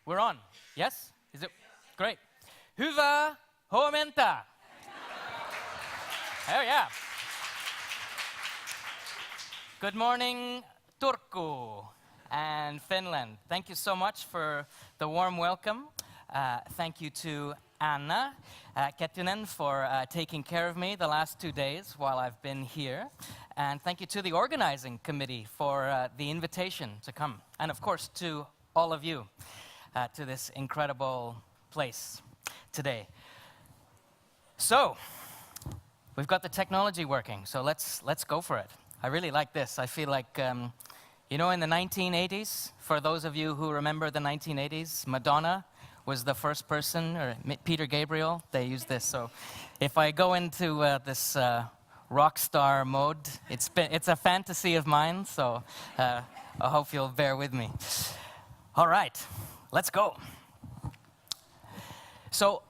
We're on. Yes? Is it? Great. Hyvää huomenta. Oh, yeah. Good morning, Turku and Finland. Thank you so much for the warm welcome. Thank you to Anna Kettunen for taking care of me the last 2 days while I've been here. And thank you to the organizing committee for the invitation to come. And of course to all of you to this incredible place today. So, we've got the technology working, so let's go for it. I really like this. I feel like, you know, in the 1980s, for those of you who remember the 1980s, Madonna was the first person, or Peter Gabriel, they used this. So if I go into this rock star mode, it's a fantasy of mine, so I hope you'll bear with me. All right, let's go. So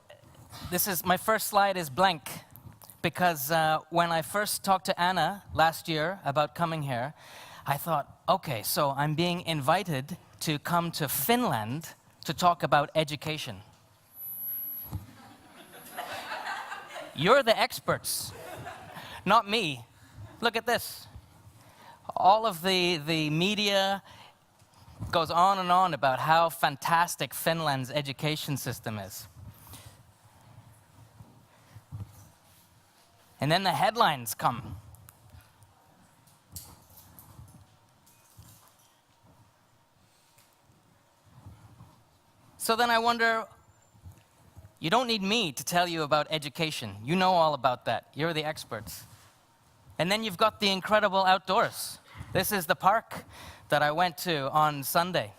my first slide is blank, because when I first talked to Anna last year about coming here, I thought, okay, so I'm being invited to come to Finland to talk about education. You're the experts, not me. Look at this. All of the media goes on and on about how fantastic Finland's education system is. And then the headlines come. So then I wonder, you don't need me to tell you about education. You know all about that. You're the experts. And then you've got the incredible outdoors. This is the park that I went to on Sunday.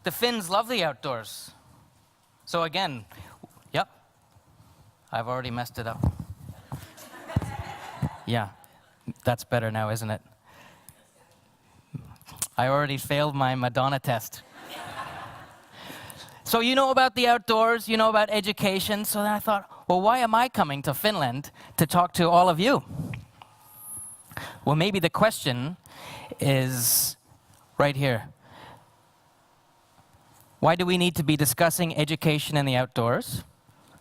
The Finns love the outdoors. So again, yep, I've already messed it up. Yeah, that's better now, isn't it? I already failed my Madonna test. So you know about the outdoors, you know about education, so then I thought, well, why am I coming to Finland to talk to all of you? Well, maybe the question is right here. Why do we need to be discussing education and the outdoors?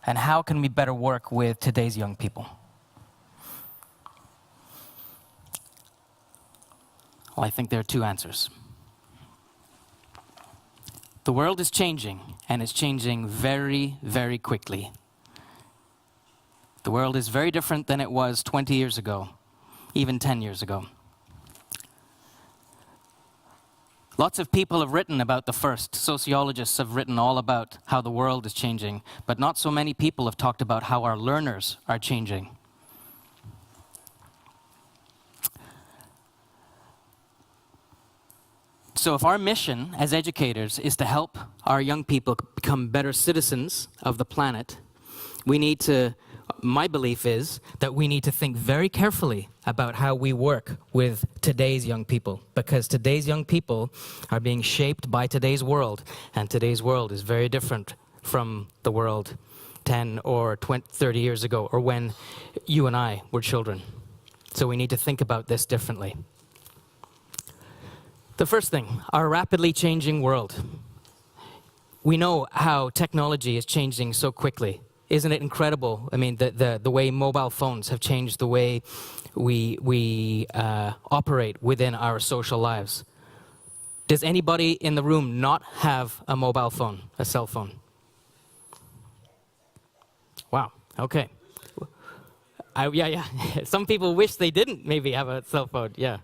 And how can we better work with today's young people? Well, I think there are two answers. The world is changing, and it's changing very, very quickly. The world is very different than it was 20 years ago, even 10 years ago. Lots of people have written about the first. Sociologists have written all about how the world is changing, but not so many people have talked about how our learners are changing. So if our mission as educators is to help our young people become better citizens of the planet, my belief is that we need to think very carefully about how we work with today's young people, because today's young people are being shaped by today's world, and today's world is very different from the world 10 or 20, 30 years ago, or when you and I were children. So we need to think about this differently. The first thing, our rapidly changing world. We know how technology is changing so quickly. Isn't it incredible? I mean, the way mobile phones have changed the way we operate within our social lives. Does anybody in the room not have a mobile phone, a cell phone? Wow, okay. Yeah. Some people wish they didn't maybe have a cell phone, yeah.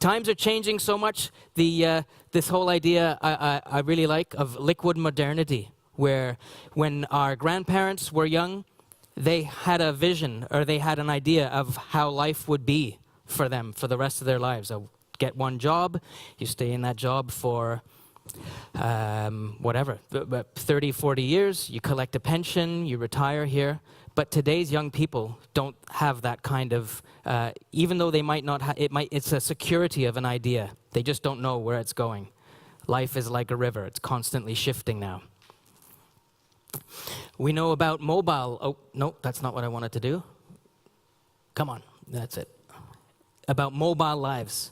Times are changing so much. This whole idea I really like of liquid modernity, where when our grandparents were young, they had a vision, or they had an idea of how life would be for them for the rest of their lives. Get one job, you stay in that job for 30, 40 years, you collect a pension, you retire here. But today's young people don't have that kind of, even though they might not it's a security of an idea. They just don't know where it's going. Life is like a river, it's constantly shifting now. We know about mobile, oh, no, that's not what I wanted to do. Come on, that's it. About mobile lives.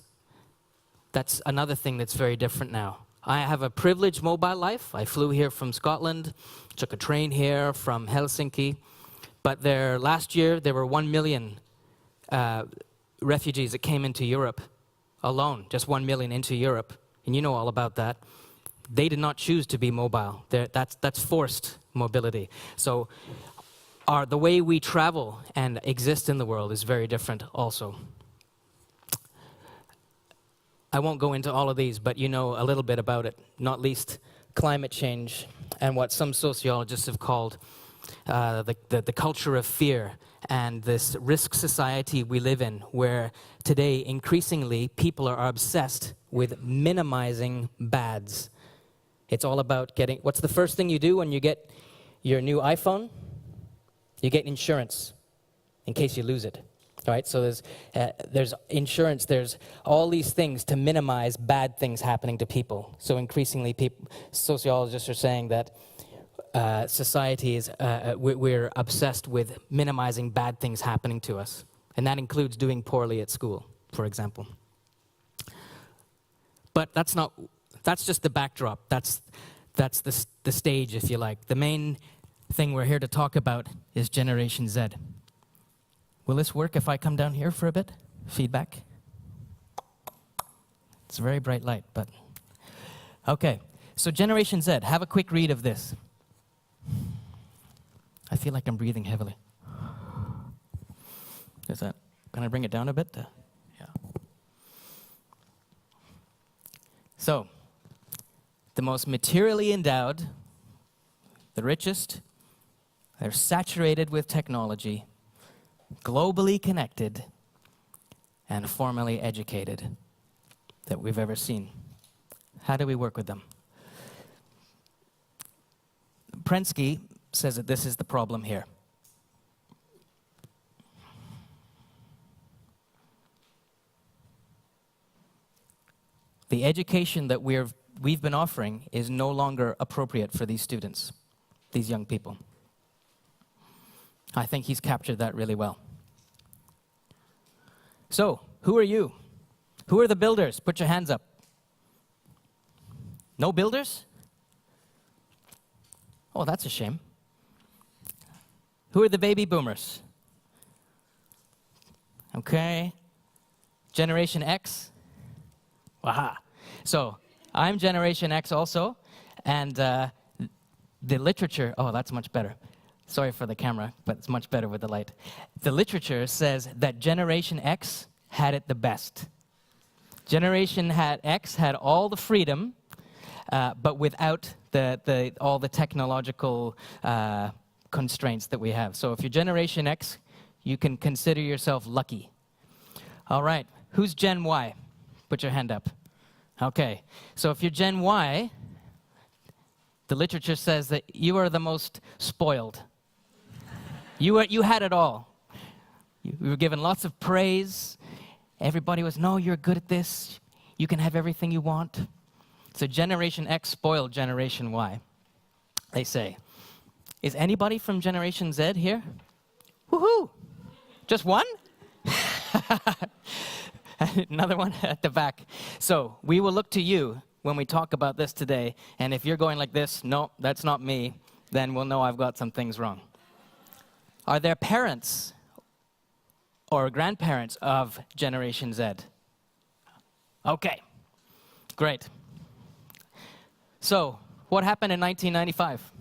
That's another thing that's very different now. I have a privileged mobile life. I flew here from Scotland, took a train here from Helsinki. But last year, there were 1 million refugees that came into Europe alone, just 1 million into Europe. And you know all about that. They did not choose to be mobile. That's forced mobility. So the way we travel and exist in the world is very different also. I won't go into all of these, but you know a little bit about it, not least climate change and what some sociologists have called the culture of fear and this risk society we live in, where today increasingly people are obsessed with minimizing bads. It's all about what's the first thing you do when you get your new iPhone? You get insurance in case you lose it. All right, so there's insurance, there's all these things to minimize bad things happening to people. So increasingly, sociologists are saying that society is, we're obsessed with minimizing bad things happening to us. And that includes doing poorly at school, for example. But that's just the backdrop. That's the stage, if you like. The main thing we're here to talk about is Generation Z. Will this work if I come down here for a bit? Feedback? It's a very bright light, but... Okay, so Generation Z, have a quick read of this. I feel like I'm breathing heavily. Can I bring it down a bit? Yeah. So, the most materially endowed, the richest, they're saturated with technology, globally connected, and formally educated that we've ever seen. How do we work with them? Prensky says that this is the problem here. The education that we've been offering is no longer appropriate for these students, these young people. I think he's captured that really well. So, who are you? Who are the builders? Put your hands up. No builders? Oh, that's a shame. Who are the baby boomers? Okay. Generation X? Waha. So, I'm Generation X also, and the literature, oh, that's much better. Sorry for the camera, but it's much better with the light. The literature says that Generation X had it the best. Generation X had all the freedom, but without all the technological constraints that we have. So if you're Generation X, you can consider yourself lucky. All right, who's Gen Y? Put your hand up. Okay, so if you're Gen Y, the literature says that you are the most spoiled. You had it all. You were given lots of praise. Everybody was, no, you're good at this. You can have everything you want. So Generation X spoiled Generation Y, they say. Is anybody from Generation Z here? Woohoo! Just one? Another one at the back. So we will look to you when we talk about this today. And if you're going like this, no, that's not me, then we'll know I've got some things wrong. Are there parents or grandparents of Generation Z? Okay, great. So, what happened in 1995?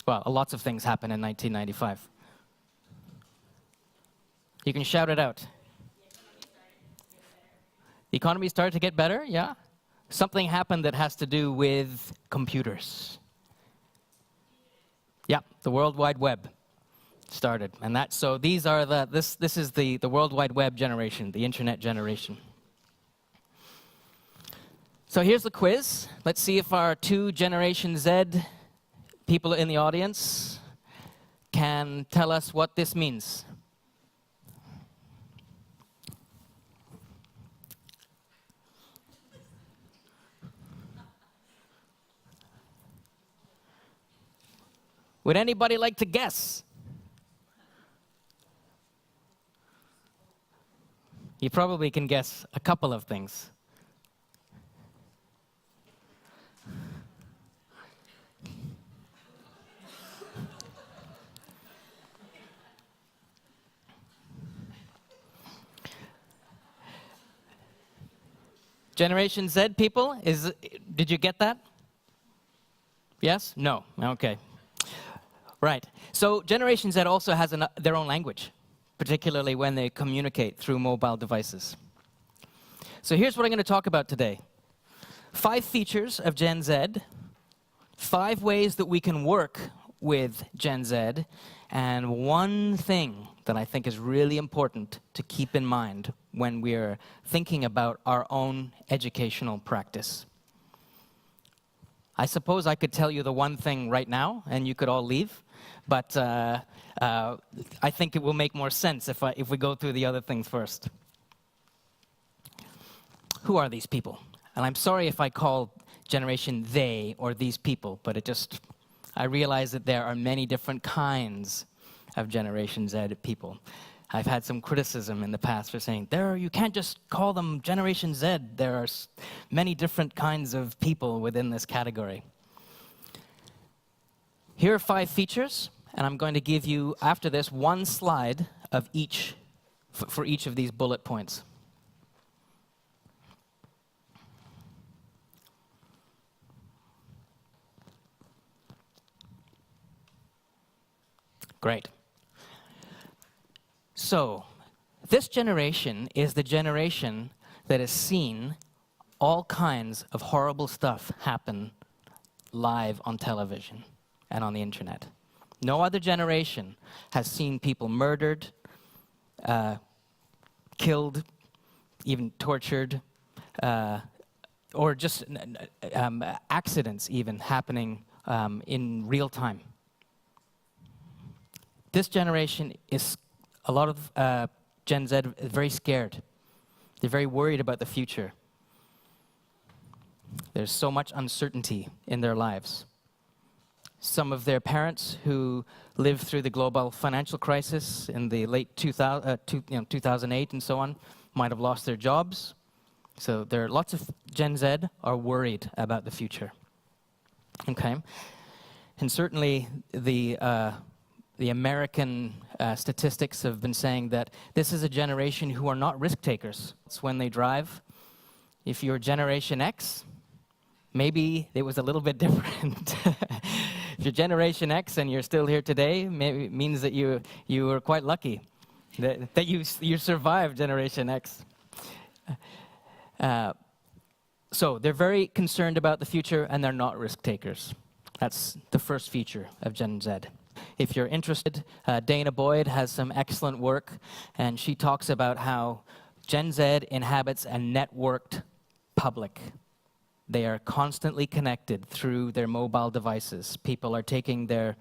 Well, lots of things happened in 1995. You can shout it out. The economy started to get better, yeah? Something happened that has to do with computers. Yeah, the World Wide Web started. And so these are this is the World Wide Web generation, the internet generation. So here's the quiz. Let's see if our two Generation Z people in the audience can tell us what this means. Would anybody like to guess? You probably can guess a couple of things. Generation Z people, did you get that? Yes? No? Okay. Right. So Generation Z also has their own language, particularly when they communicate through mobile devices. So here's what I'm going to talk about today. 5 features of Gen Z, 5 ways that we can work with Gen Z, and one thing that I think is really important to keep in mind when we're thinking about our own educational practice. I suppose I could tell you the one thing right now, and you could all leave, but I think it will make more sense if we go through the other things first. Who are these people? And I'm sorry if I call generation they or these people, but I realize that there are many different kinds of Generation Z people. I've had some criticism in the past for saying, you can't just call them Generation Z. There are many different kinds of people within this category. Here are 5 features, and I'm going to give you, after this, 1 slide of each, for each of these bullet points. Great. So, this generation is the generation that has seen all kinds of horrible stuff happen live on television and on the internet. No other generation has seen people murdered, killed, even tortured, or just accidents even happening in real time. This generation is, a lot of Gen Z is very scared. They're very worried about the future. There's so much uncertainty in their lives. Some of their parents who lived through the global financial crisis in the late 2008 and so on might have lost their jobs. So there are lots of Gen Z are worried about the future. Okay, and certainly the American statistics have been saying that this is a generation who are not risk takers. It's when they drive. If you're Generation X, maybe it was a little bit different. If you're Generation X and you're still here today, maybe it means that you were quite lucky that you survived Generation X. So they're very concerned about the future and they're not risk takers. That's the first feature of Gen Z. If you're interested, Dana Boyd has some excellent work, and she talks about how Gen Z inhabits a networked public. They are constantly connected through their mobile devices. People are taking their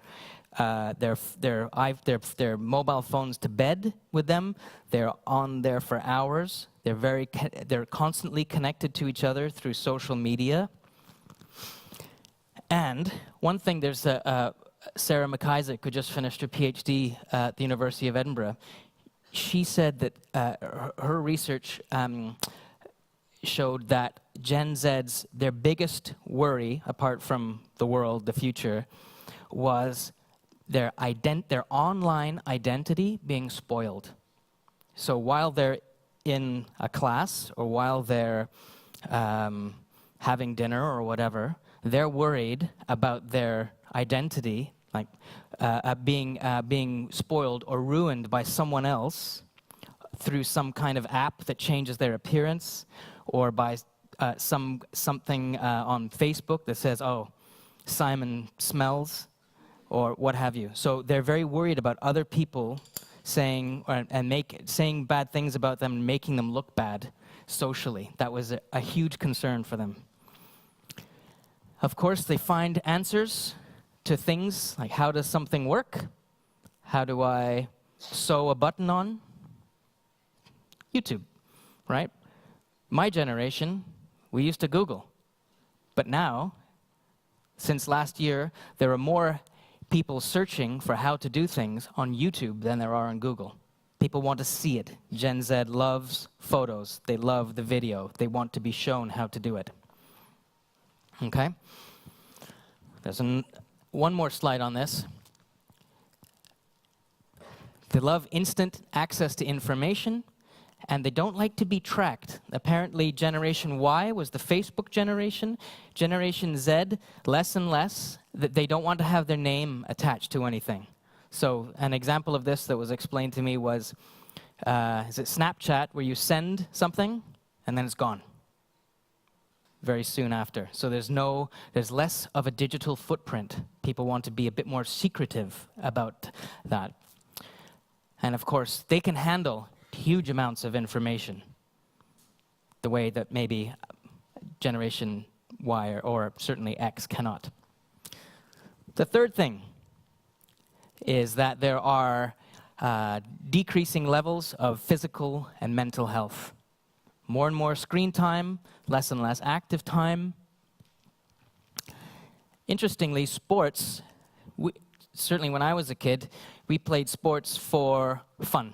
mobile phones to bed with them. They're on there for hours. They're constantly connected to each other through social media. And one thing, there's Sarah McIsaac, who just finished her PhD at the University of Edinburgh. She said that her research showed that Gen Z's, their biggest worry, apart from the world, the future, was their online identity being spoiled. So while they're in a class or while they're having dinner or whatever, they're worried about their identity, like being spoiled or ruined by someone else through some kind of app that changes their appearance, or by something on Facebook that says, "Oh, Simon smells," or what have you. So they're very worried about other people saying bad things about them and making them look bad socially. That was a huge concern for them. Of course, they find answers to things like, how does something work? How do I sew a button on? YouTube, right? My generation, we used to Google. But now, since last year, there are more people searching for how to do things on YouTube than there are on Google. People want to see it. Gen Z loves photos. They love the video. They want to be shown how to do it. Okay? There's one more slide on this. They love instant access to information, and they don't like to be tracked. Apparently, Generation Y was the Facebook generation. Generation Z, less and less. They don't want to have their name attached to anything. So an example of this that was explained to me was, is it Snapchat, where you send something, and then it's gone very soon after. So there's less of a digital footprint. People want to be a bit more secretive about that. And of course, they can handle huge amounts of information, the way that maybe Generation Y or certainly X cannot. The third thing is that there are decreasing levels of physical and mental health. More and more screen time, less and less active time. Interestingly, sports, certainly when I was a kid, we played sports for fun.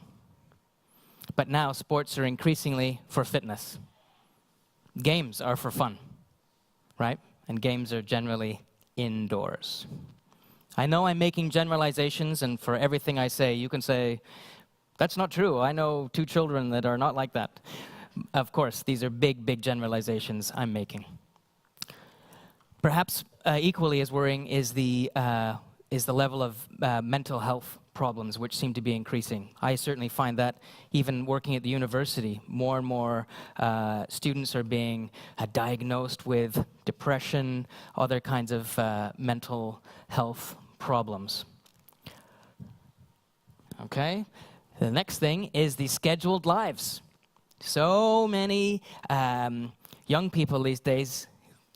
But now sports are increasingly for fitness. Games are for fun, right? And games are generally indoors. I know I'm making generalizations, and for everything I say, you can say, that's not true. I know 2 children that are not like that. Of course, these are big, big generalizations I'm making. Perhaps equally as worrying is the level of mental health problems, which seem to be increasing. I certainly find that even working at the university, more and more students are being diagnosed with depression, other kinds of mental health problems. Okay, the next thing is the scheduled lives. So many young people these days,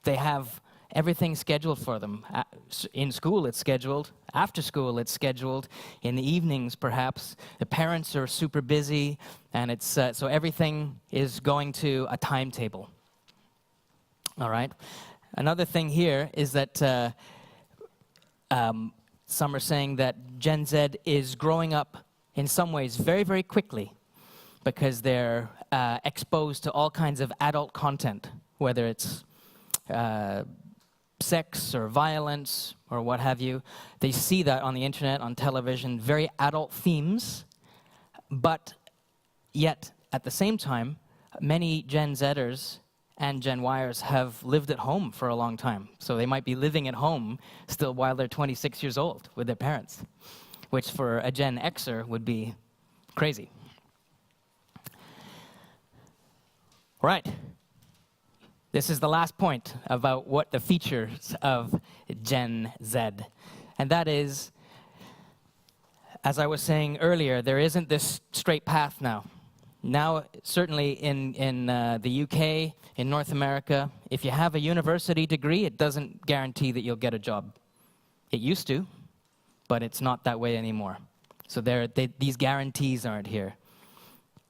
they have everything scheduled for them. In school, it's scheduled. After school, it's scheduled. In the evenings, perhaps. The parents are super busy, and it's so everything is going to a timetable. All right. Another thing here is that some are saying that Gen Z is growing up in some ways very, very quickly because they're exposed to all kinds of adult content, whether it's sex or violence or what have you. They see that on the internet, on television, very adult themes, but yet at the same time, many Gen Zers and Gen Yers have lived at home for a long time. So they might be living at home still while they're 26 years old with their parents, which for a Gen Xer would be crazy. All right. This is the last point about what the features of Gen Z. And that is, as I was saying earlier, there isn't this straight path now. Now, certainly in the UK, in North America, if you have a university degree, it doesn't guarantee that you'll get a job. It used to, but it's not that way anymore. So these guarantees aren't here.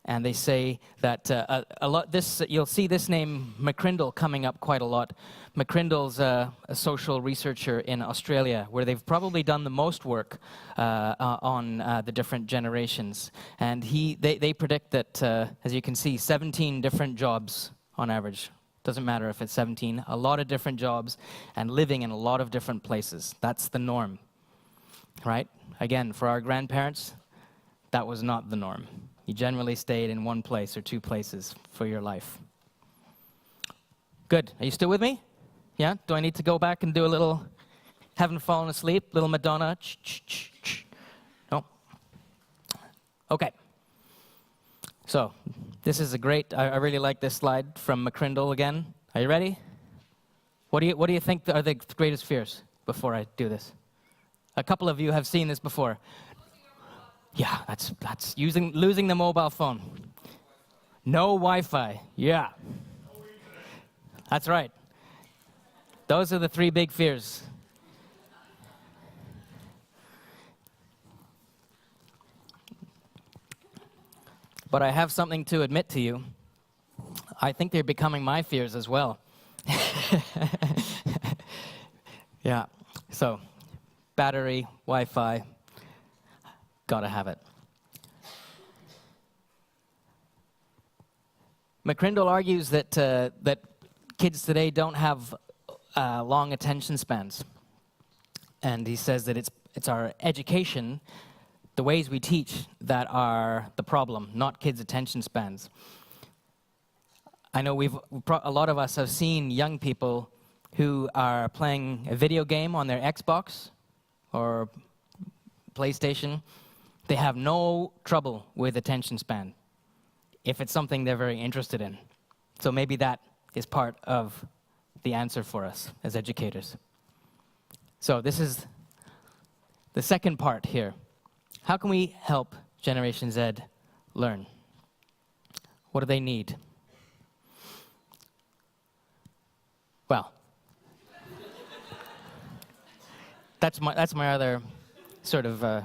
And they say that a lot. You'll see this name McCrindle coming up quite a lot. McCrindle's a social researcher in Australia, where they've probably done the most work on the different generations. And they predict that, as you can see, 17 different jobs on average. Doesn't matter if it's 17. A lot of different jobs and living in a lot of different places. That's the norm, right? Again, for our grandparents, that was not the norm. You generally stayed in one place or 2 places for your life. Good. Are you still with me? Yeah? Do I need to go back and do a little haven't fallen asleep, little Madonna? No? Okay. So, this is a great, I really like this slide from McCrindle again. Are you ready? What do you think are the greatest fears before I do this? A couple of you have seen this before. Yeah, that's losing the mobile phone. No Wi-Fi. Yeah. That's right. Those are the 3 big fears. But I have something to admit to you. I think they're becoming my fears as well. Yeah. So, battery, Wi-Fi, gotta have it. McCrindle argues that that kids today don't have long attention spans, and he says that it's our education the ways we teach that are the problem, not kids' attention spans. I know a lot of us have seen young people who are playing a video game on their Xbox or PlayStation. They have no trouble with attention span if it's something they're very interested in. So maybe that is part of the answer for us as educators. So this is the second part here. How can we help Generation Z learn? What do they need? Well, that's my other sort of But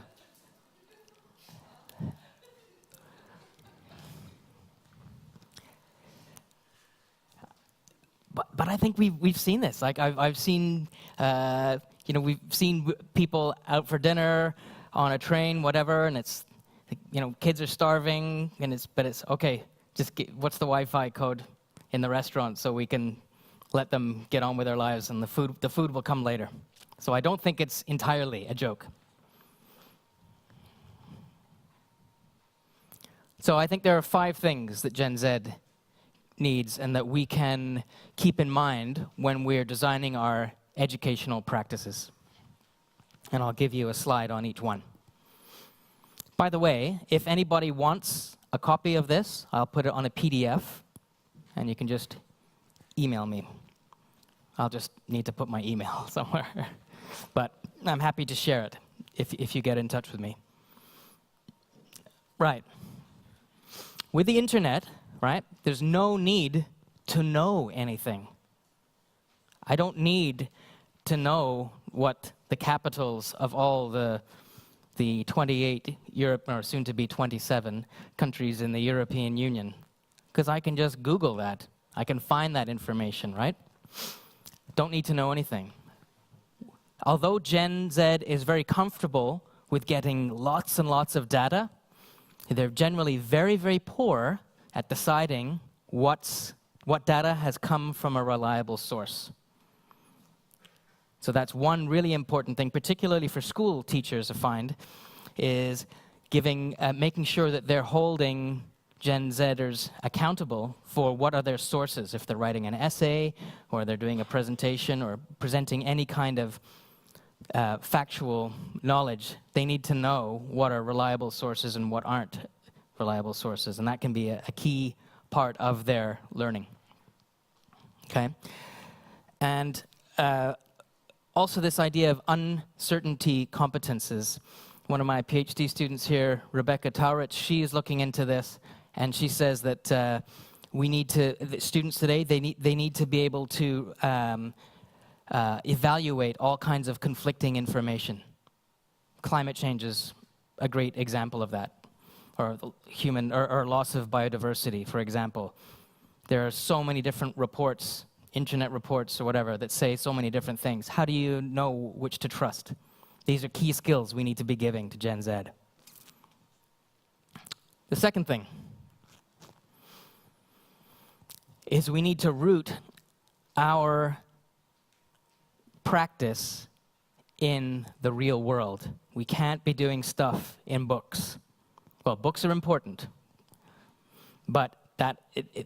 I think we've seen this. Like I've seen, we've seen people out for dinner, on a train, whatever, and it's, kids are starving, and it's okay. What's the Wi-Fi code in the restaurant so we can let them get on with their lives, and the food will come later. So I don't think it's entirely a joke. So I think there are 5 things that Gen Z needs and that we can keep in mind when we're designing our educational practices. And I'll give you a slide on each one. By the way, if anybody wants a copy of this, I'll put it on a PDF, and you can just email me. I'll just need to put my email somewhere. But I'm happy to share it if you get in touch with me. Right. With the internet, right, there's no need to know anything. I don't need to know what the capitals of all the 28 or soon to be 27 countries in the European Union, because I can just Google that. I can find that information, right? Don't need to know anything. Although Gen Z is very comfortable with getting lots and lots of data, they're generally very, very poor at deciding what data has come from a reliable source. So that's one really important thing, particularly for school teachers, I find, is making sure that they're holding Gen Zers accountable for what are their sources. If they're writing an essay, or they're doing a presentation, or presenting any kind of factual knowledge, they need to know what are reliable sources and what aren't reliable sources, and that can be a key part of their learning. Okay? And also this idea of uncertainty competences. One of my PhD students here, Rebecca Taurich, she is looking into this, and she says that the students today, they need to be able to evaluate all kinds of conflicting information. Climate change is a great example of that, or or loss of biodiversity, for example. There are so many different reports, internet reports or whatever, that say so many different things. How do you know which to trust? These are key skills we need to be giving to Gen Z. The second thing is we need to root our practice in the real world. We can't be doing stuff in books. Well, books are important, but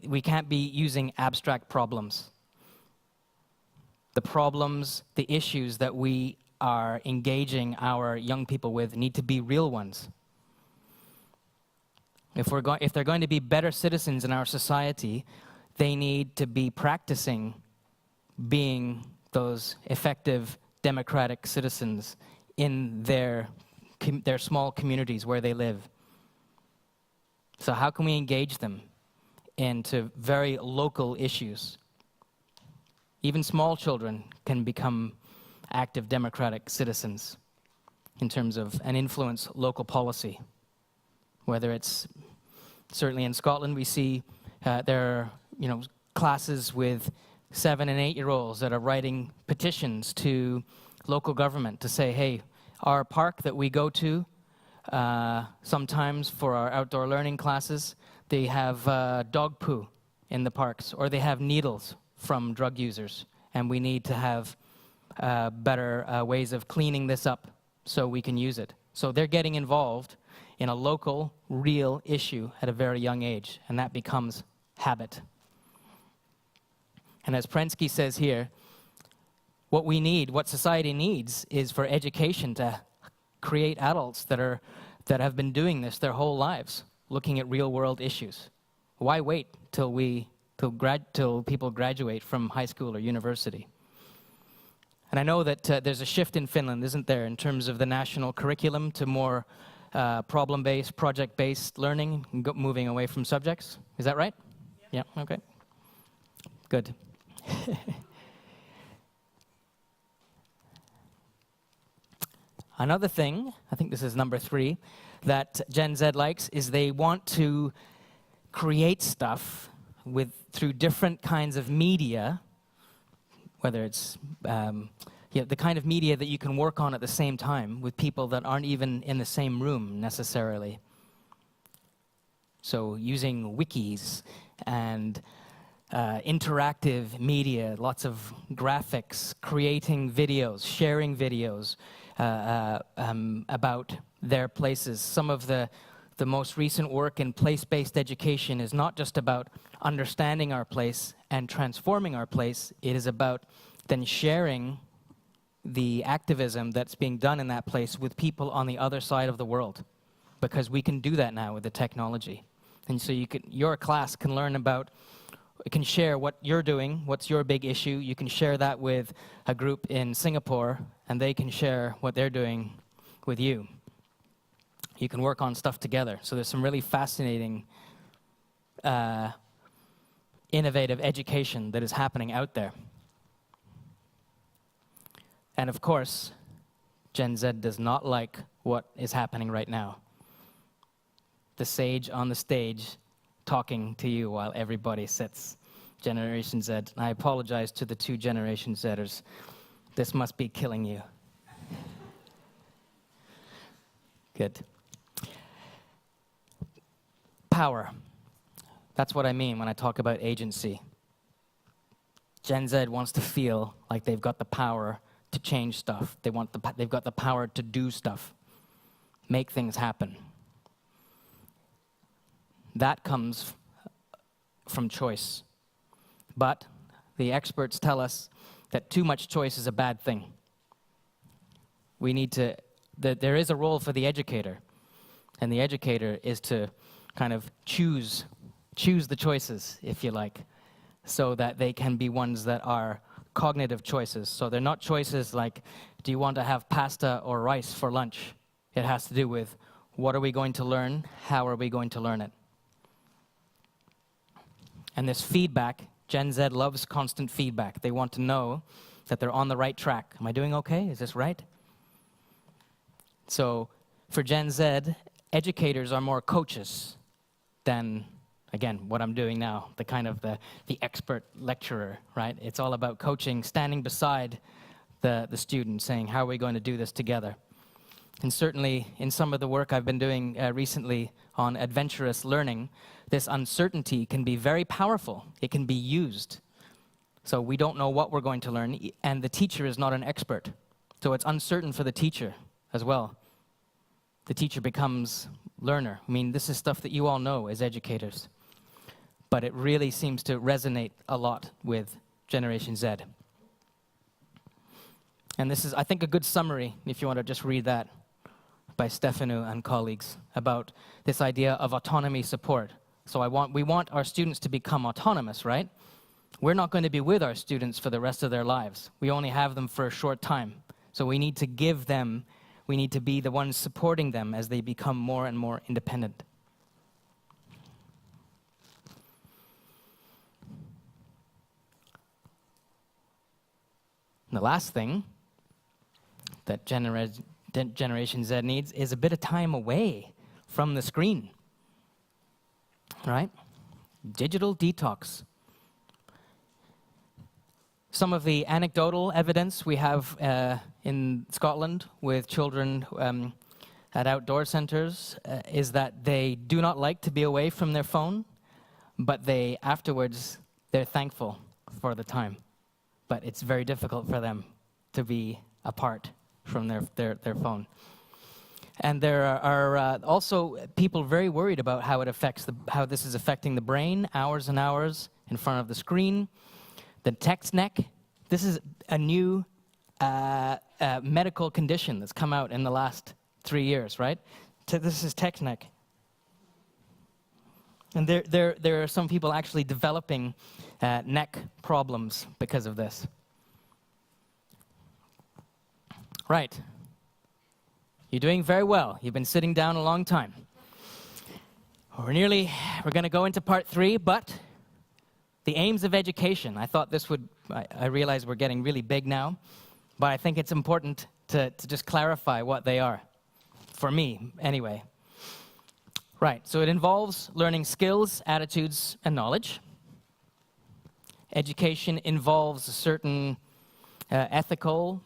we can't be using abstract problems. The problems, the issues that we are engaging our young people with need to be real ones. If they're going to be better citizens in our society, they need to be practicing being those effective democratic citizens in their small communities where they live. So how can we engage them into very local issues? Even small children can become active democratic citizens in terms of and influence local policy. Whether it's, certainly in Scotland, we see there are classes with 7- and 8-year-olds that are writing petitions to local government to say, hey, our park that we go to, sometimes for our outdoor learning classes, they have dog poo in the parks, or they have needles from drug users, and we need to have better ways of cleaning this up so we can use it. So they're getting involved in a local, real issue at a very young age, and that becomes habit. And as Prensky says here, what we need, what society needs, is for education to create adults that have been doing this their whole lives, looking at real-world issues. Why wait till people graduate from high school or university? And I know that there's a shift in Finland, isn't there, in terms of the national curriculum to more problem-based, project-based learning, moving away from subjects. Is that right? Yeah, okay. Good. Another thing, I think this is number 3, that Gen Z likes is they want to create stuff through different kinds of media, whether it's the kind of media that you can work on at the same time with people that aren't even in the same room necessarily. So using wikis and interactive media, lots of graphics, creating videos, sharing videos about their places. Some of the most recent work in place-based education is not just about understanding our place and transforming our place. It is about then sharing the activism that's being done in that place with people on the other side of the world, because we can do that now with the technology. And so your class can learn about, can share what you're doing, what's your big issue. You can share that with a group in Singapore, and they can share what they're doing with you. You can work on stuff together. So there's some really fascinating, innovative education that is happening out there. And of course, Gen Z does not like what is happening right now. The sage on the stage talking to you while everybody sits. Generation Z. I apologize to the 2 Generation Zers. This must be killing you. Good. Power. That's what I mean when I talk about agency. Gen Z wants to feel like they've got the power to change stuff. They've got the power to do stuff, make things happen. That comes from choice. But the experts tell us that too much choice is a bad thing. There is a role for the educator, and the educator is to kind of choose the choices, if you like, so that they can be ones that are cognitive choices. So they're not choices like, do you want to have pasta or rice for lunch? It has to do with, what are we going to learn? How are we going to learn it? And this feedback, Gen Z loves constant feedback. They want to know that they're on the right track. Am I doing okay? Is this right? So for Gen Z, educators are more coaches than, again, what I'm doing now, the kind of the expert lecturer, right? It's all about coaching, standing beside the student, saying, how are we going to do this together? And certainly in some of the work I've been doing recently on adventurous learning, this uncertainty can be very powerful. It can be used. So we don't know what we're going to learn, and the teacher is not an expert. So it's uncertain for the teacher as well. The teacher becomes learner. I mean, this is stuff that you all know as educators. But it really seems to resonate a lot with Generation Z. And this is, I think, a good summary, if you want to just read that, by Stefano and colleagues, about this idea of autonomy support. So we want our students to become autonomous, right? We're not going to be with our students for the rest of their lives. We only have them for a short time. So we need to give them, we need to be the ones supporting them as they become more and more independent. And the last thing that Generation Z needs is a bit of time away from the screen, right? Digital detox. Some of the anecdotal evidence we have in Scotland with children at outdoor centres is that they do not like to be away from their phone, but afterwards, they're thankful for the time. But it's very difficult for them to be apart from their phone. And there are also people very worried about how it affects how this is affecting the brain, hours and hours in front of the screen. The text neck. This is a new medical condition that's come out in the last 3 years, right? This is text neck. And there are some people actually developing neck problems because of this. Right. You're doing very well. You've been sitting down a long time. We're going to go into part 3, but the aims of education. I thought this would, I realize we're getting really big now, but I think it's important to just clarify what they are. For me, anyway. Right, so it involves learning skills, attitudes, and knowledge. Education involves a certain ethical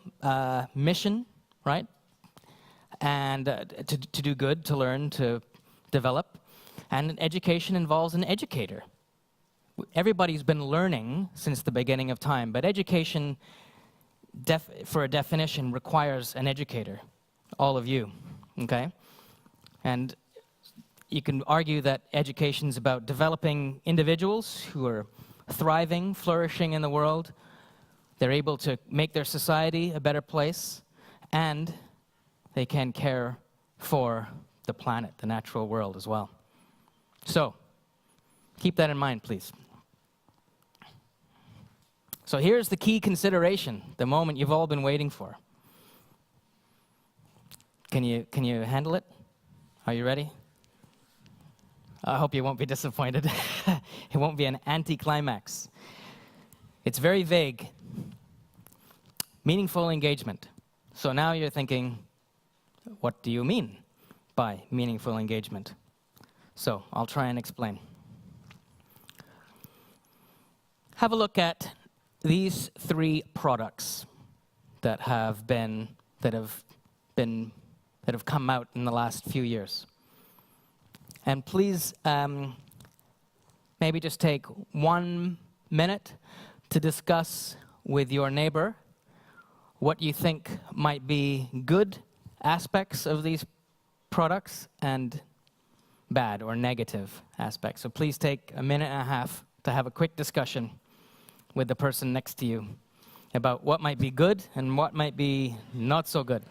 mission, right? And to do good, to learn, to develop. And education involves an educator. Everybody's been learning since the beginning of time, but education, for a definition, requires an educator. All of you, okay? And you can argue that education is about developing individuals who are thriving, flourishing in the world. They're able to make their society a better place, and they can care for the planet, the natural world as well. So, keep that in mind, please. So here's the key consideration, the moment you've all been waiting for. Can you handle it? Are you ready? I hope you won't be disappointed. It won't be an anticlimax. It's very vague. Meaningful engagement. So now you're thinking, what do you mean by meaningful engagement? So I'll try and explain. Have a look at these 3 products that have come out in the last few years. And please, maybe just take 1 minute to discuss with your neighbor what you think might be good aspects of these products and bad or negative aspects. So please take 1.5 minutes to have a quick discussion with the person next to you about what might be good and what might be not so good.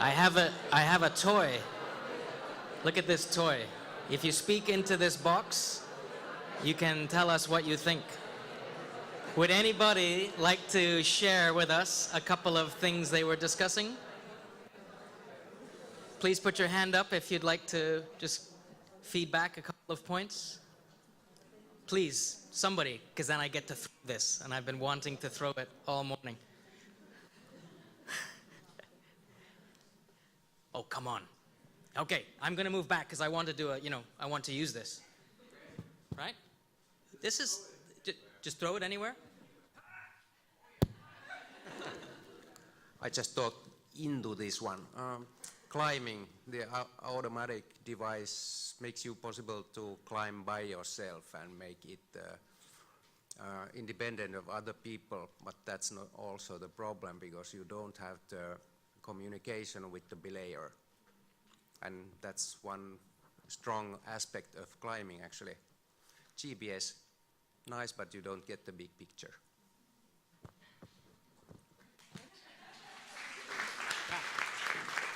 I have a toy. Look at this toy. If you speak into this box, you can tell us what you think. Would anybody like to share with us a couple of things they were discussing? Please put your hand up if you'd like to just feedback a couple of points. Please, somebody, because then I get to throw this, and I've been wanting to throw it all morning. Oh, come on. Okay, I'm going to move back because I want to do I want to use this. Right? This is, just throw it anywhere. I just thought into this one. Climbing, the automatic device makes you possible to climb by yourself and make it independent of other people, but that's not also the problem because you don't have the communication with the belayer. And that's one strong aspect of climbing actually. GPS, nice, but you don't get the big picture.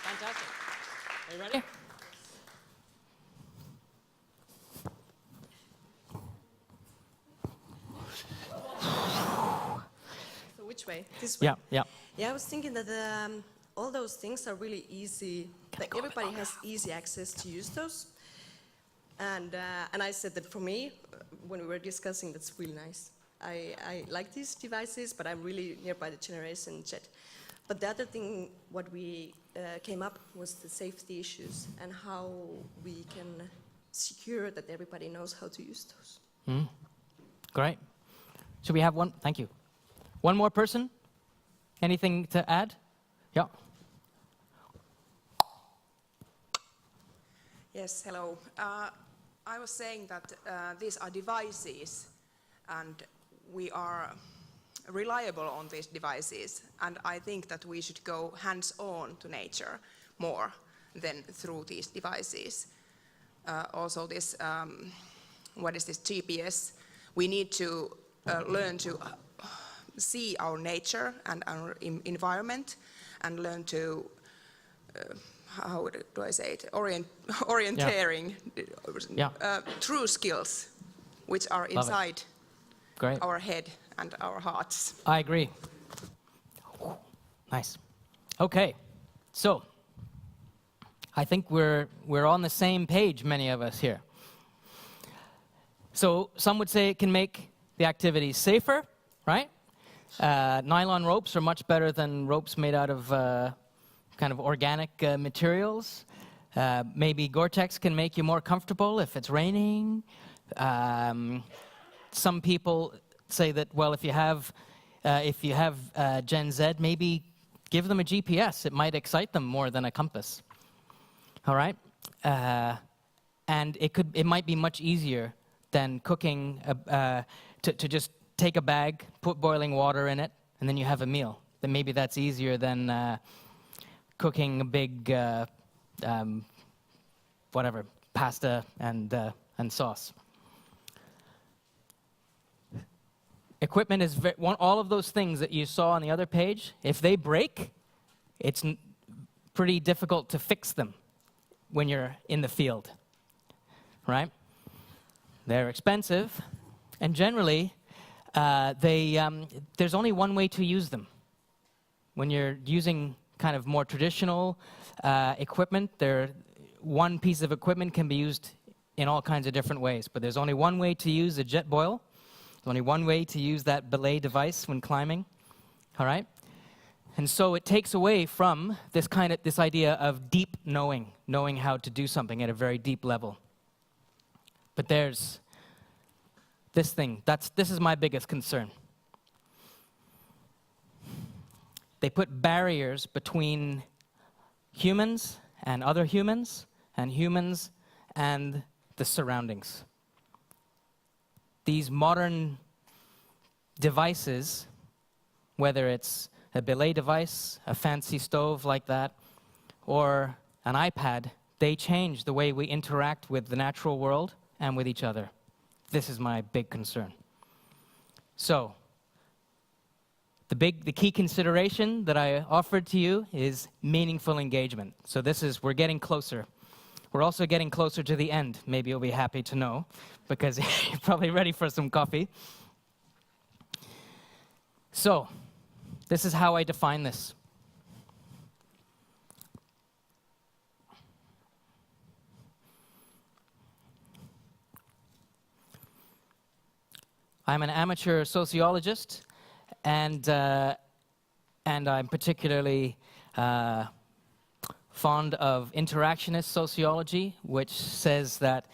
Fantastic. Are you ready? So which way? This way? Yeah, yeah. Yeah, I was thinking that all those things are really easy. Like everybody has easy access to use those. And I said that for me, when we were discussing, that's really nice. I like these devices, but I'm really nearby the generation Z. But the other thing, what we came up was the safety issues and how we can secure that everybody knows how to use those. Mm. Great. Should we have one? Thank you. One more person? Anything to add? Yeah. Yes, hello. I was saying that these are devices and we are reliable on these devices, and I think that we should go hands-on to nature more than through these devices. Also this, what is this, GPS? We need to learn to see our nature and our environment and learn to, how do I say it, orienteering, true skills which are inside our head and our hearts. I agree. Nice. Okay, so I think we're on the same page, many of us here. So some would say it can make the activities safer, right? Nylon ropes are much better than ropes made out of kind of organic materials. Maybe Gore-Tex can make you more comfortable if it's raining. Some people say that, well, if you have Gen Z, maybe give them a GPS. It might excite them more than a compass. All right, and it might be much easier than cooking to just take a bag, put boiling water in it, and then you have a meal. Then maybe that's easier than cooking a big whatever, pasta and sauce. Equipment is all of those things that you saw on the other page. If they break, it's pretty difficult to fix them when you're in the field, right? They're expensive, and generally, there's only one way to use them. When you're using kind of more traditional equipment, one piece of equipment can be used in all kinds of different ways, but there's only one way to use a jet boil. There's only one way to use that belay device when climbing, all right? And so it takes away from this idea of deep knowing how to do something at a very deep level. But there's this thing, this is my biggest concern. They put barriers between humans and other humans and the surroundings. These modern devices, whether it's a belay device, a fancy stove like that, or an iPad, they change the way we interact with the natural world and with each other. This is my big concern. So, the key consideration that I offered to you is meaningful engagement. So we're getting closer. We're also getting closer to the end. Maybe you'll be happy to know, because you're probably ready for some coffee. So, this is how I define this. I'm an amateur sociologist, and I'm particularly fond of interactionist sociology, which says that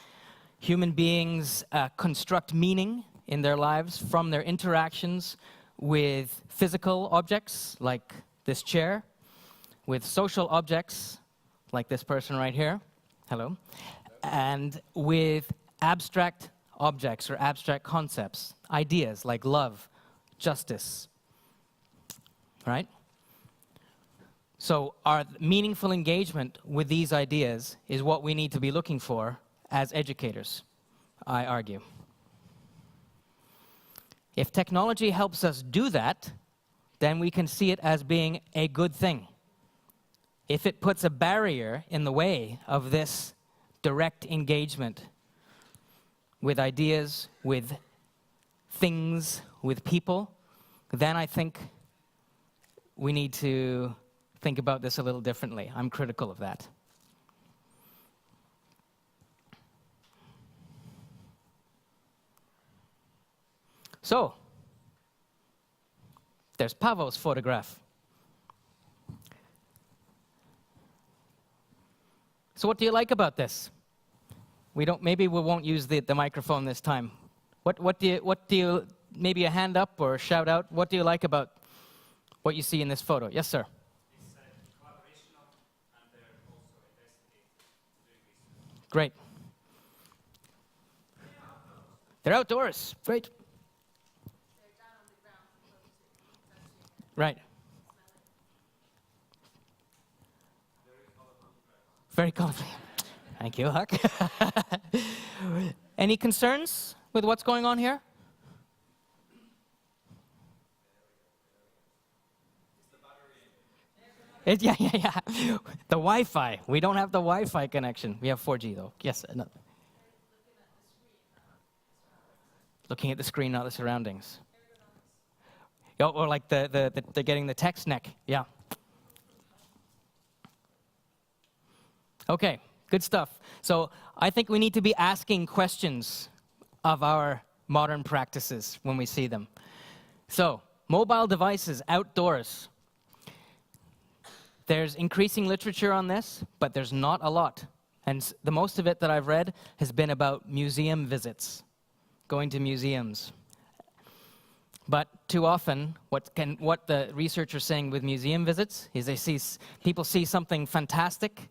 human beings construct meaning in their lives from their interactions with physical objects, like this chair, with social objects, like this person right here, hello, and with abstract objects or abstract concepts, ideas like love, justice, right? So our meaningful engagement with these ideas is what we need to be looking for as educators, I argue. If technology helps us do that, then we can see it as being a good thing. If it puts a barrier in the way of this direct engagement with ideas, with things, with people, then I think we need to think about this a little differently. I'm critical of that. So, there's Paavo's photograph. So what do you like about this? Maybe we won't use the microphone this time. What do you, maybe a hand up or shout out, what do you like about what you see in this photo? Yes, sir. It's a collaboration and they're also investigating doing this. Great. They're outdoors. Great. Right. Very colorful. Thank you, Huck. Any concerns with what's going on here? Yeah. The Wi-Fi. We don't have the Wi-Fi connection. We have 4G though. Yes. No. Looking at the screen, not the surroundings. Oh, or like they're getting the text neck. Yeah. Okay, good stuff. So I think we need to be asking questions of our modern practices when we see them. So, mobile devices outdoors. There's increasing literature on this, but there's not a lot. And the most of it that I've read has been about museum visits, going to museums. But too often, what the researchers are saying with museum visits is people see something fantastic,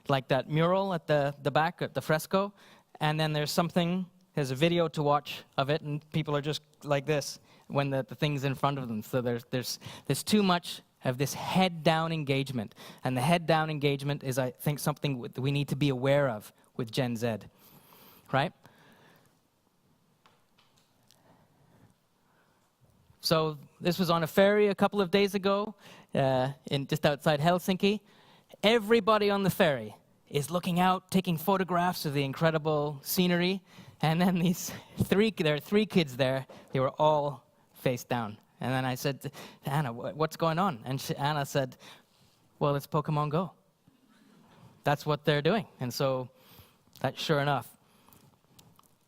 like that mural at the back, at the fresco, and then there's a video to watch of it, and people are just like this when the thing's in front of them. So there's too much of this head-down engagement. And the head-down engagement is, I think, something that we need to be aware of with Gen Z, right? So this was on a ferry a couple of days ago, just outside Helsinki. Everybody on the ferry is looking out, taking photographs of the incredible scenery, and then there are three kids there. They were all face down. And then I said to Anna, "What's going on?" And Anna said, "Well, it's Pokemon Go. That's what they're doing." And so, that's sure enough.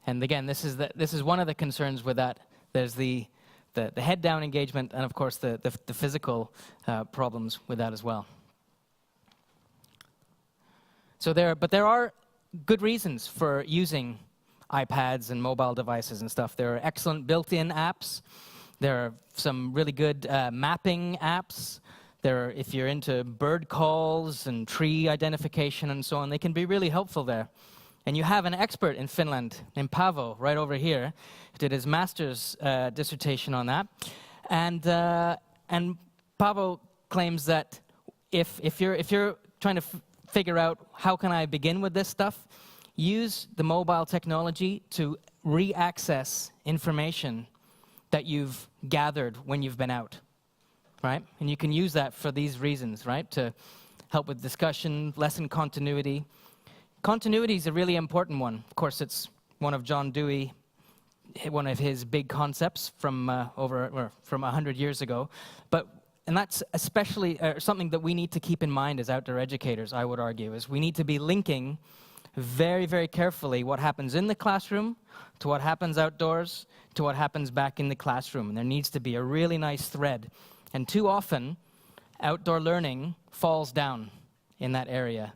And again, this is one of the concerns with that. There's the head-down engagement, and of course the physical problems with that as well. So there are good reasons for using iPads and mobile devices and stuff. There are excellent built-in apps. There are some really good mapping apps. If you're into bird calls and tree identification and so on, they can be really helpful there. And you have an expert in Finland named Paavo right over here, who did his master's dissertation on that. And Paavo claims that if you're trying to figure out how can I begin with this stuff, use the mobile technology to re-access information that you've gathered when you've been out, right? And you can use that for these reasons, right? To help with discussion, lesson continuity. Continuity is a really important one. Of course, it's one of John Dewey, one of his big concepts from 100 years ago. And that's especially something that we need to keep in mind as outdoor educators, I would argue, is we need to be linking very, very carefully what happens in the classroom to what happens outdoors to what happens back in the classroom. And there needs to be a really nice thread. And too often, outdoor learning falls down in that area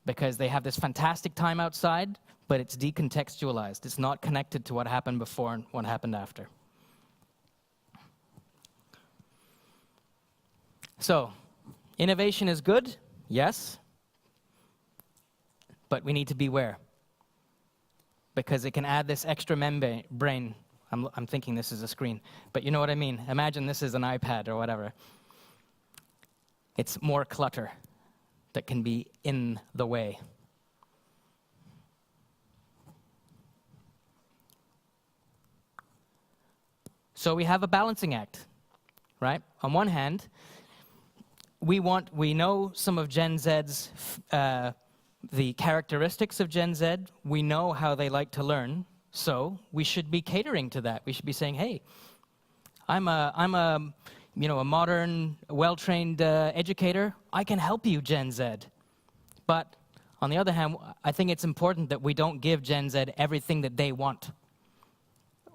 because they have this fantastic time outside, but it's decontextualized. It's not connected to what happened before and what happened after. So, innovation is good, yes, but we need to beware because it can add this extra membrane. I'm thinking this is a screen, but you know what I mean. Imagine this is an iPad or whatever. It's more clutter that can be in the way. So we have a balancing act, right? On one hand, we know some of Gen Z's, the characteristics of Gen Z. We know how they like to learn, so we should be catering to that. We should be saying, hey, I'm a modern, well-trained educator. I can help you, Gen Z. But on the other hand, I think it's important that we don't give Gen Z everything that they want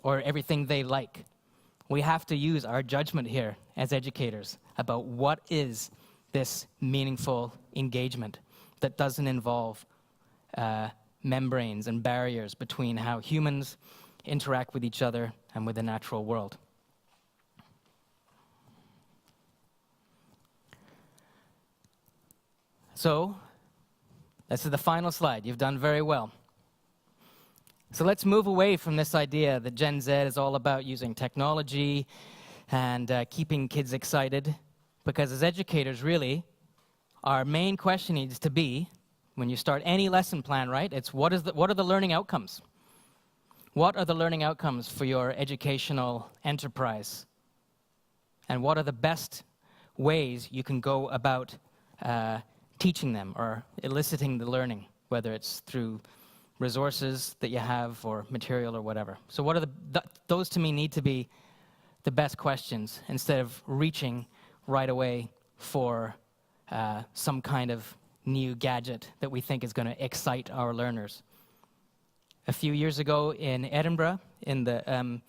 or everything they like. We have to use our judgment here as educators about what is this meaningful engagement that doesn't involve membranes and barriers between how humans interact with each other and with the natural world. So, this is the final slide. You've done very well. So let's move away from this idea that Gen Z is all about using technology and keeping kids excited, because as educators, really, our main question needs to be, when you start any lesson plan, right, it's what are the learning outcomes? What are the learning outcomes for your educational enterprise? And what are the best ways you can go about teaching them or eliciting the learning, whether it's through resources that you have or material or whatever. So what are those to me need to be the best questions instead of reaching right away for some kind of new gadget that we think is going to excite our learners. A few years ago in Edinburgh, in the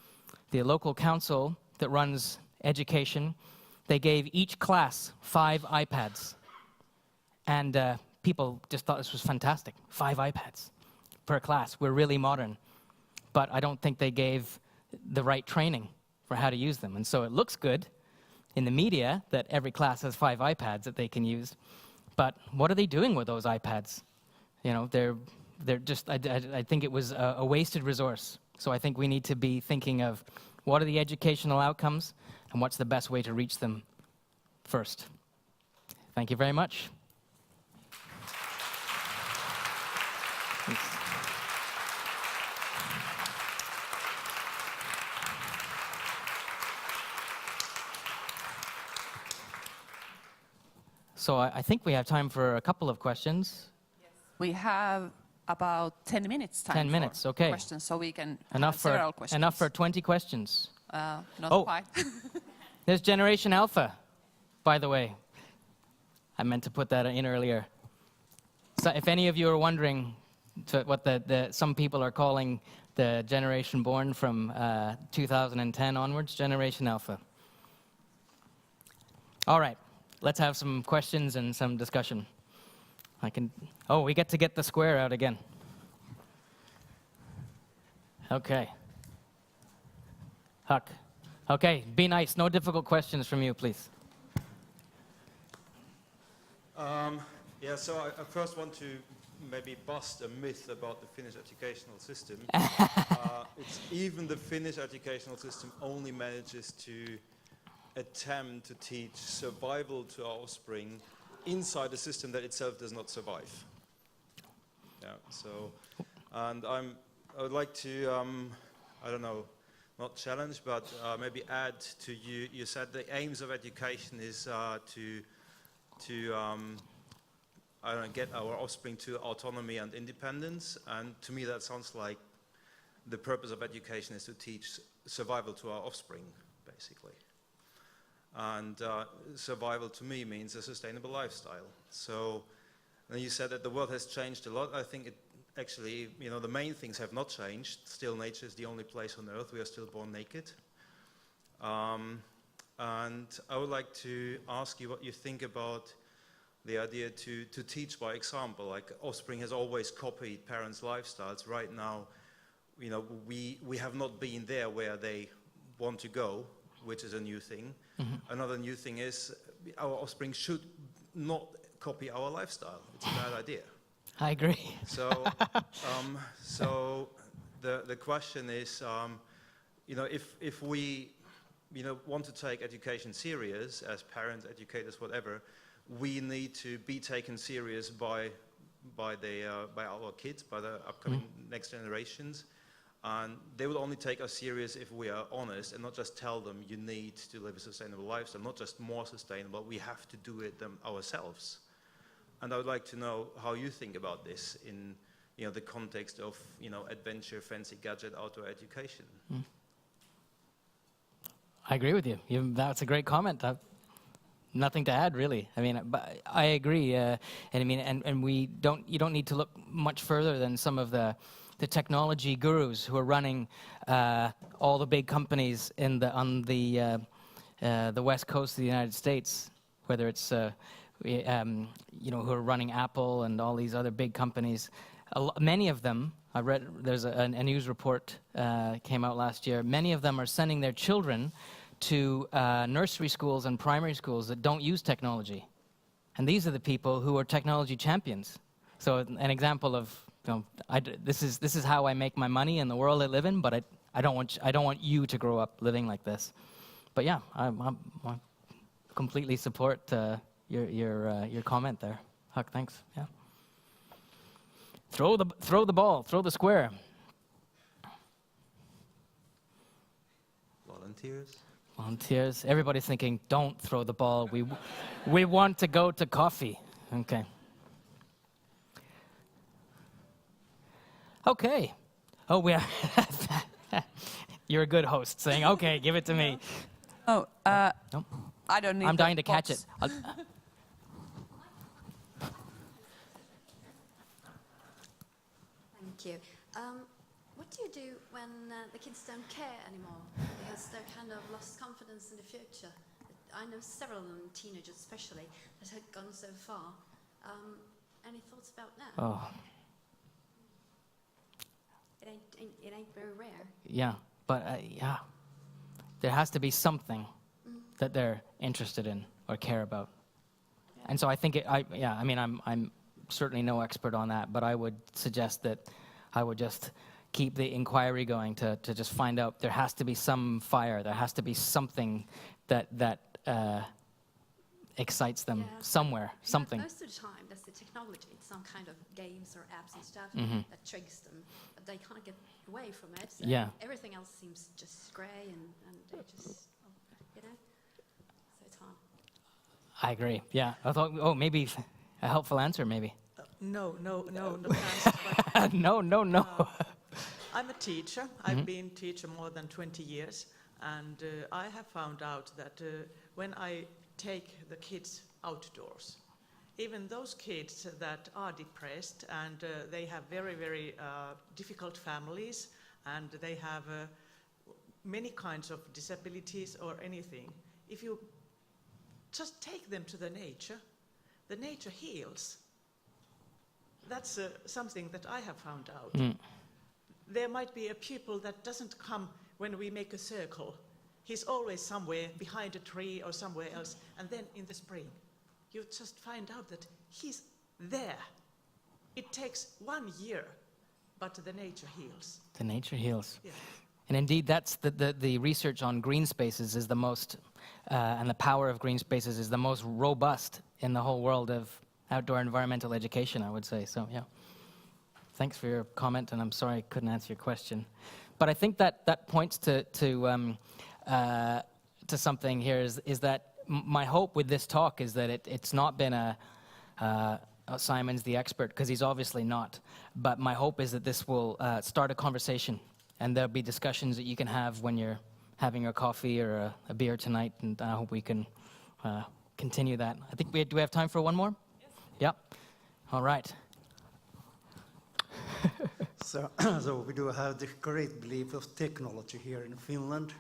local council that runs education, they gave each class 5 iPads. And people just thought this was fantastic. 5 iPads per class. We're really modern. But I don't think they gave the right training for how to use them. And so it looks good in the media that every class has 5 iPads that they can use. But what are they doing with those iPads? You know, they're just, I think it was a wasted resource. So I think we need to be thinking of what are the educational outcomes and what's the best way to reach them first. Thank you very much. Thanks. So I think we have time for a couple of questions. We have about 10 minutes time 10 minutes, for okay. questions, so we can Enough have several questions. Enough for 20 questions. Not Oh. quite. There's Generation Alpha, by the way. I meant to put that in earlier. So if any of you are wondering what some people are calling the generation born from 2010 onwards, Generation Alpha. All right, let's have some questions and some discussion. We get to get the square out again. Okay. Huck. Okay, be nice. No difficult questions from you, please. So I first want to maybe bust a myth about the Finnish educational system. It's even the Finnish educational system only manages to attempt to teach survival to our offspring inside a system that itself does not survive. And I would like to, I don't know, not challenge, but maybe add to you. You said the aims of education is to get our offspring to autonomy and independence. And to me, that sounds like the purpose of education is to teach survival to our offspring, basically. And survival to me means a sustainable lifestyle. So, and you said that the world has changed a lot. I think it actually, the main things have not changed. Still, nature is the only place on earth. We are still born naked. And I would like to ask you what you think about the idea to teach by example. Like offspring has always copied parents' lifestyles. Right now, we have not been there where they want to go, which is a new thing. Mm-hmm. Another new thing is our offspring should not copy our lifestyle. It's a bad idea. I agree. So, the question is, if we, want to take education serious as parents, educators, whatever, we need to be taken serious by our kids, by the upcoming next generations. And they will only take us serious if we are honest and not just tell them you need to live a sustainable lifestyle, not just more sustainable, we have to do it ourselves. And I would like to know how you think about this in the context of adventure, fancy gadget, outdoor education. I agree with you. That's a great comment. Nothing to add, really. I mean, but I agree. And I mean, and you don't need to look much further than some of the technology gurus who are running all the big companies on the west coast of the United States, whether it's who are running Apple and all these other big companies. Many of them, I read, there's a news report came out last year. Many of them are sending their children to nursery schools and primary schools that don't use technology, and these are the people who are technology champions. So an example of this is how I make my money in the world I live in, but I don't want you to grow up living like this. But yeah, I completely support your comment there, Huck. Thanks. Yeah. Throw the ball. Throw the square. Volunteers. Everybody's thinking, don't throw the ball. We want to go to coffee. Okay. Okay. Oh, we are. You're a good host, saying, "Okay, give it to me." Oh, No. I don't need. I'm the dying to catch box. it. Thank you. What do you do when the kids don't care anymore because they're kind of lost confidence in the future? I know several of them, teenagers especially, that have gone so far. Any thoughts about that? Oh, It ain't very rare. yeah, but yeah, there has to be something that they're interested in or care about, and so I think I mean, I'm certainly no expert on that, but I would suggest that I would just keep the inquiry going to just find out. There has to be some fire. There has to be something that excites them somewhere. Something. Most of the time, that's the technology. It's some kind of games or apps and stuff that triggers them, but they can't get away from it. So everything else seems just grey, and they just, so it's hard. I agree. Yeah, I thought. Oh, maybe a helpful answer. Maybe. No answer. No. I'm a teacher. I've been teacher more than 20 years, and I have found out that when I take the kids outdoors, even those kids that are depressed and they have very, very difficult families and they have many kinds of disabilities or anything, if you just take them to the nature heals. That's something that I have found out. There might be a pupil that doesn't come when we make a circle. He's always somewhere behind a tree or somewhere else, and then in the spring, you just find out that he's there. It takes 1 year, but the nature heals. The nature heals. Yeah. And indeed, that's the research on green spaces is the most, and the power of green spaces is the most robust in the whole world of outdoor environmental education, I would say. So, yeah. Thanks for your comment, and I'm sorry I couldn't answer your question. But I think that points to something here is that my hope with this talk is that it's not been Simon's the expert, because he's obviously not. But my hope is that this will start a conversation, and there'll be discussions that you can have when you're having your coffee or a beer tonight, and I hope we can continue that. I think do we have time for one more? Yes. Yep. All right. So we do have the great belief of technology here in Finland,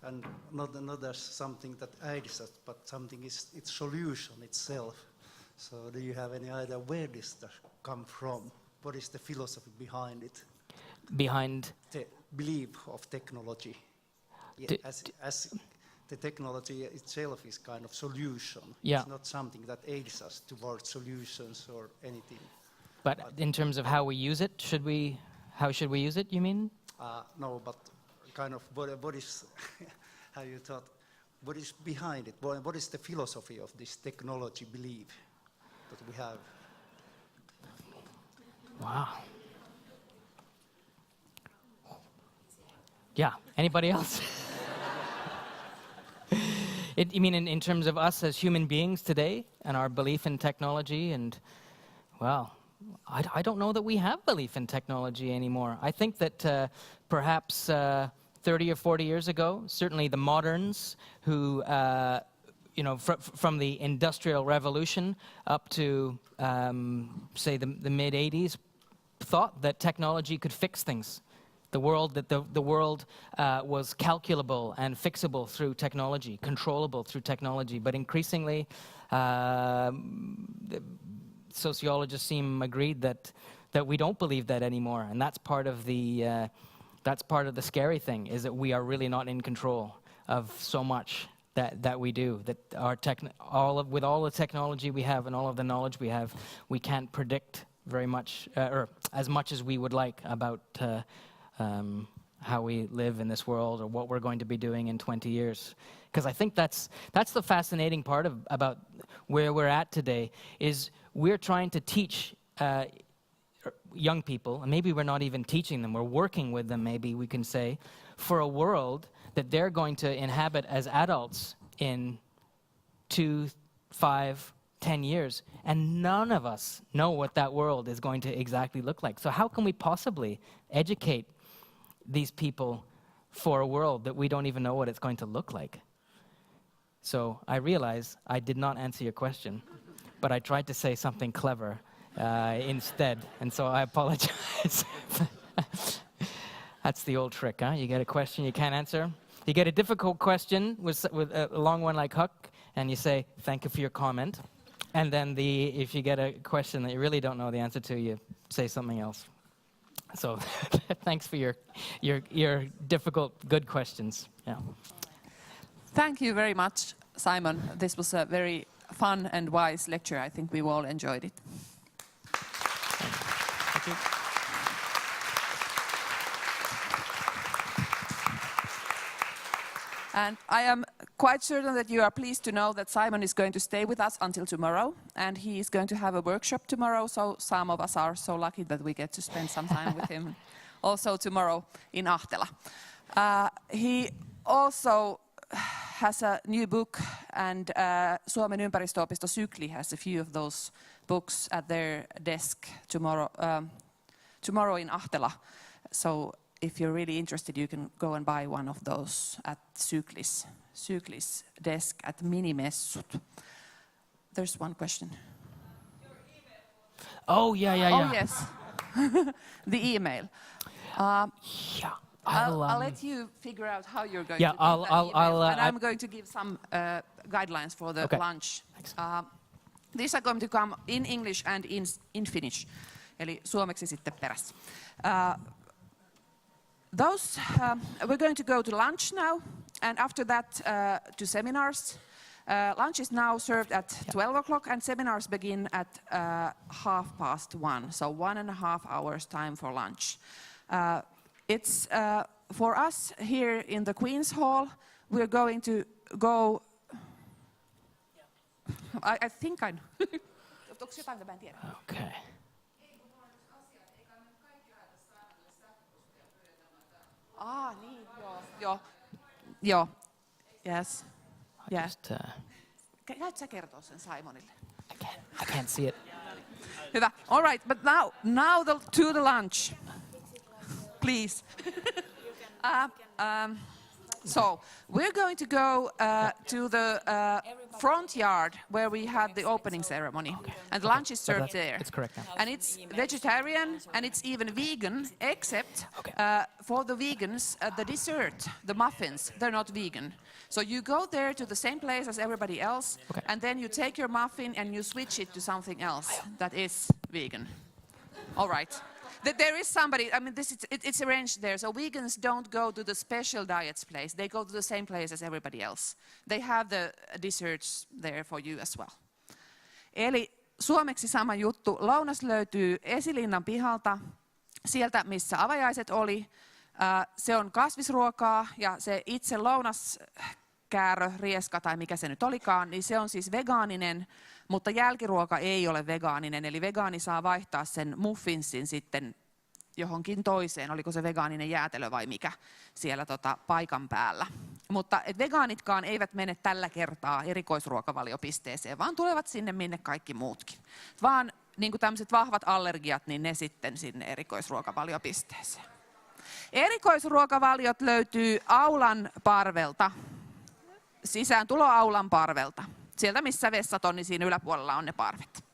and not as something that aids us, but something its solution itself. So do you have any idea where this come from? What is the philosophy behind it? Behind? The belief of technology. As the technology itself is kind of solution. Yeah. It's not something that aids us towards solutions or anything. But in terms of how we use it, how should we use it, you mean? No, but kind of what is, how you thought, what is behind it? What is the philosophy of this technology belief that we have? Wow. Yeah. Anybody else? You mean in terms of us as human beings today and our belief in technology? And, well, I don't know that we have belief in technology anymore. I think that perhaps 30 or 40 years ago, certainly the moderns who, from the Industrial Revolution up to, say, the mid-'80s, thought that technology could fix things. The world was calculable and fixable through technology, controllable through technology. But increasingly, sociologists seem agreed that we don't believe that anymore, and that's part of the scary thing, is that we are really not in control of so much that we do. That with all the technology we have and all of the knowledge we have, we can't predict very much or as much as we would like about how we live in this world or what we're going to be doing in 20 years. Because I think that's the fascinating part about where we're at today, is we're trying to teach young people, and maybe we're not even teaching them, we're working with them, maybe we can say, for a world that they're going to inhabit as adults in 2, 5, 10 years, and none of us know what that world is going to exactly look like. So how can we possibly educate these people for a world that we don't even know what it's going to look like? So I realize I did not answer your question, but I tried to say something clever instead, and so I apologize. That's the old trick, huh? You get a question you can't answer. You get a difficult question with a long one like Huck, and you say, thank you for your comment. And then if you get a question that you really don't know the answer to, you say something else. So thanks for your difficult, good questions. Yeah. Thank you very much, Simon. This was a very fun and wise lecture. I think we all enjoyed it. Thank you. And I am quite certain that you are pleased to know that Simon is going to stay with us until tomorrow, and he is going to have a workshop tomorrow, so some of us are so lucky that we get to spend some time with him also tomorrow in Ahtela. He also has a new book, and Suomen ympäristöopisto Sykli has a few of those books at their desk tomorrow in Ahtela. So if you're really interested, you can go and buy one of those at Sykli's desk at Minimessut. There's one question. Your email. Oh, yeah. Oh, yes. The email. Yeah. I'll let you figure out how you're going to do I'll I'm going to give some guidelines for the lunch. These are going to come in English and in Finnish, eli suomeksi sitten perässä. We're going to go to lunch now, and after that to seminars. Lunch is now served at 12 o'clock, and seminars begin at 1:30, so 1.5 hours time for lunch. It's for us here in the Queen's Hall. We're going to go. I think I know. Okay. Niin, joo. Yes. Käyt sä kertoa sen Simonille? I can't see it. Hyvä. All right, but now to the lunch. Please. So we're going to go to the front yard where we had the opening ceremony, and lunch is served there. It's correct now. And it's vegetarian and it's even vegan, except for the vegans, the dessert, the muffins, they're not vegan. So you go there to the same place as everybody else, and then you take your muffin and you switch it to something else that is vegan. All right. There is somebody, I mean, it's arranged there, so vegans don't go to the special diets place. They go to the same place as everybody else. They have the desserts there for you as well. Eli suomeksi sama juttu. Lounas löytyy Esilinnan pihalta, sieltä missä avajaiset oli. Se on kasvisruokaa, ja se itse lounaskäärö, rieska tai mikä se nyt olikaan, niin se on siis vegaaninen, mutta jälkiruoka ei ole vegaaninen. Eli vegaani saa vaihtaa sen muffinsin sitten johonkin toiseen, oliko se vegaaninen jäätelö vai mikä siellä paikan päällä. Mutta vegaanitkaan eivät mene tällä kertaa erikoisruokavaliopisteeseen, vaan tulevat sinne minne kaikki muutkin. Vaan niin kuin tämmöiset vahvat allergiat, niin ne sitten sinne erikoisruokavaliopisteeseen. Erikoisruokavaliot löytyy aulan parvelta, sisääntuloaulan parvelta. Sieltä missä vessat on, niin siinä yläpuolella on ne parvet.